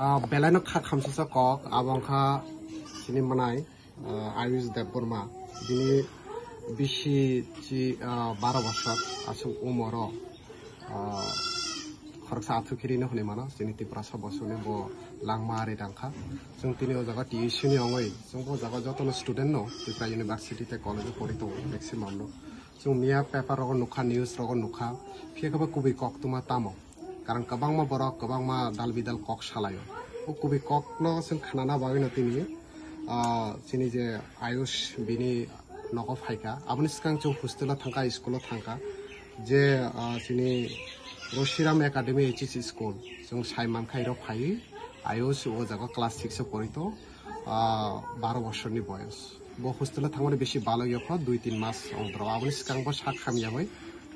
Belano Kamsa Kok, Abanka Sinimanai, Ayus Deborma, Dini Bishi Baravashot, Asu Umoro, Horsatu Kirino Honimana, Siniti Prasa Bosunebo, Langmari Danka, Suntini Ozaga, Tishuni Away, some was a student no, Tika University College of Porito, maximum no. So Mia Pepper or Nuka News or Nuka, Piakaba Kubi Kok to Matamo. Karang kabangma borok kabangma dalbidal kok salayo o kubi kok no sen khanana bagina tini sini je ayush bini noko phaika aboni skang chu hostela thangka school thangka je sini Roshiram Academy HSC school jong saiman khairo phai ayush o jaga class 6 e porito 12 বছরনি বয়স bo hostela thangmani beshi balo yokho 2-3 মাস অন্তর aboni skang bo sak khamya hoi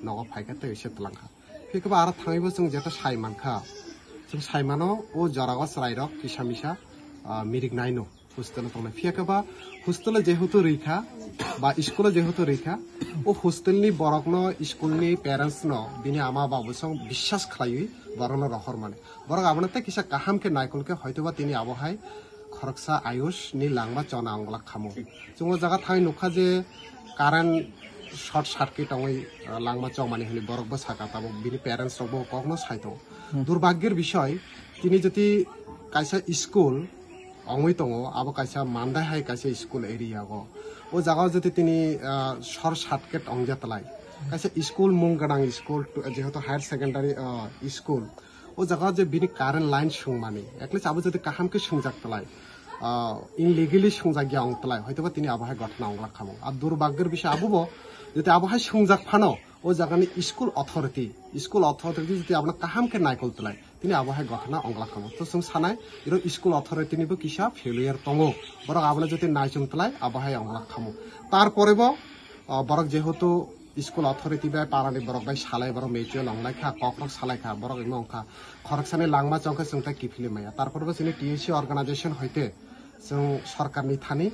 noko phaika te ise tlangka Pika ara thangibo jong jeta saimanka jong saimano o jaragos rairok kisamisa mirik naino hostela tongna fiakaba hostela jehutu reikha ba school jehutu reikha o hostelni borokno schoolni parents no bini ama babu song বিশ্বাস khlaiwi borokno rohor mane borok abonate kisa kahamke naikolke hoytoba tini abohai khoroksa ayush ni langma chona angla khamo jongo jaga thai nokha je current short circuit away langma chomani hili borok ba saka tabo bini parents robo kokno saito durbagger bishoy tini joti kaisa school ongoi tongo abo kaisa mandai hai kaisa school area go o jaga joti tini short circuit ongjatlai kaisa school munggadang school jehoto higher secondary school o jaga je bini current line sungmani ekle abo joti kahamke sungjaktlai illegally sungjagya ongtlai hoytoba tini abo hai gotna ongla khamo ar durbagger bishoy abubo যদি আবহাওয়া সংযোগ Fanon ও জায়গানি school authority যদি আপনার কাহামকে নাইকল তোলায় তিনি আবহাওয়া ঘটনা অংলা খামো তো जों সানাই এর স্কুল অথরিটি নিবো কিসা ফেলিয়ার তঙ্গো বরক আপনার যদি নাইচুং তোলায় আবহাওয়া অংলা খামো তারপরেব বরক যেহেতু school authority by পারানি Borok by সালাই বরক মেচুয়াল অংলাই খা ককরক সালাই খা বরক ইমং খা খরকসানি লাংমা চংকা जोंता কিফিলি মায়া তারপরেব जोंनि টিএসসি অর্গানাইজেশন হইতে जों সরকারনি থানি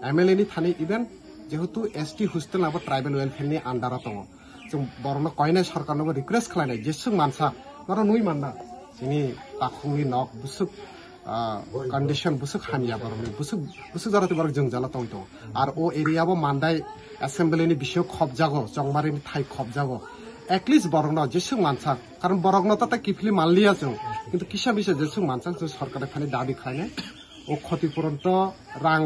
এমএলএ নি থানি ইভেন যেহেতু এসটি হোস্টেল নাবো ট্রাইবেল ওয়েলফেয়ার नि আন্ডার দङ जों बरनो कयनाय सरकारनोबो रिक्वेस्ट खालायनाय जेसुं मानसा बरो नुइ मानना जोंनि पाखुंनि नक बुसुक कन्डिशन बुसुक हामिया बरनो बुसुक जराते बरक जों जाला तङ आर ओ एरियाबो मानदाय असेम्बलिनि बिषय खबजागो जंमारिनि थाइ खबजागो एटलिस्ट बरनो जेसुं मानसा कारण बरनो त किफिलि मानलिया जों किन्तु किसा बिसा जेसुं मानसा जों सरकारनि फानि दाबि खालायनाय ও ক্ষতিপূরণত রাং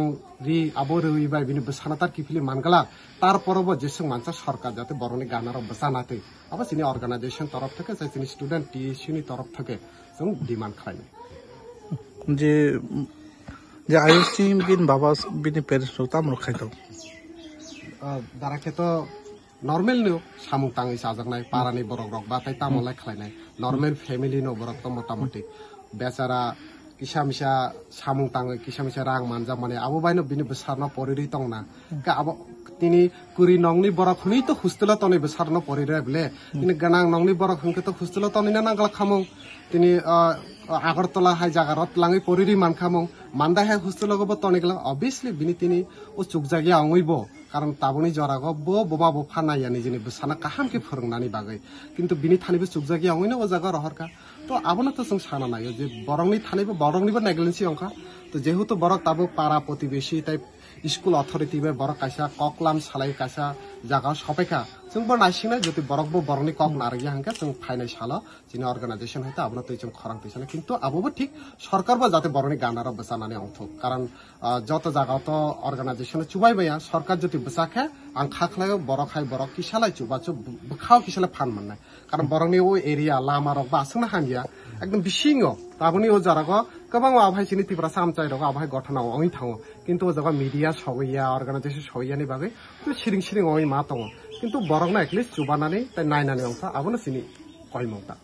রি আবরই বাই বিনি বসানাতার কিফিলি মানগলা তারপরব যেসং মানসা সরকার যাতে বরনি গানার বসানাতে আবার সিনি অর্গানাইজেশন তরফ থেকে সিনি স্টুডেন্ট টিএসসি তরফ থেকে जों ডিমান্ড খাইনে যে যে আইএসসি বিন বাবা বিনি পেরেন্টস তাম রখাইতো দারাকে তো নরমাল নো সামুং তাঙ্গি সাজাকনাই পারানি বরক রক বাতাই তামলাই খাইনাই নরমাল ফ্যামিলি নো বরক তো মোটামুটি বেচারা কিসামিসা সামুং তাঙ্গি কিসামিসা রাং মানজা মানে আবো বাইনো বিনি বসারনা পরিরি তংনা কা আবো তিনি কুরি নংনি বরক হনি তো হোস্টেলা তনি বসারনা পরিরে বলে তিনি গানাং নংনি বরক হংকে তো হোস্টেলা তনি না নাগলা খামং তিনি আগরতলা হাই জাগারত লাঙি পরিরি মান খামং মানদা হাই হোস্টেলা গব তনি গলা অবভিয়াসলি বিনি তিনি ও চুকজাগি আঙইবো কারণ তাবনি জরাগো ববা বো ফানায়ানি जिनि बसाना काहामके फोरोंनानि बागै किन्तु बिनि थानिबो चुकजागि आङैनो ओ जागा रहरका तो आबोनो तो जों साना नायो जे बरंनि थानिबो बरंनिबो नेग्लेन्सि अंखा तो जेहेतु बरक ताबो पारा प्रतिवेशी टाइप स्कुल अथॉरिटी बे बरक कायसा ककलाम सालाय कायसा जागा सपायखा जों बर नासिना जति बरकबो बरंनि कक नारगि हांका जों फाइनाल साला जिनि अर्गानाइजेशन हैता आबोनो तो जों खरां तैसाना किन्तु आबोबो ठीक सरकारबो जाते बरंनि गानारा बसानानै अंथ कारण जत जागा तो अर्गानाइजेशन चुबाय बाया सरकार जति बसाखे आं खाखलाय बरक हाय बरक किसालाय चुबाचु बखाव किसालाय फान मोननाय कारण बरंनि ओ एरिया लामा रक बासना हामिया एकदम बिसिङो ताबनि ओ जारागो गोबां आबहाय सिनि तिब्रा सामचाय रक आबहाय गठनाव ओइ थाङो किन्तु ओ जागा मीडिया सवैया अर्गानाइजेशन सवैयानि बागै तो सिरिं ओइ मा दङ किन्तु बरकना एटलिस्ट चुबानानै नायनानै अंसा आबोनो सिनि कयमौता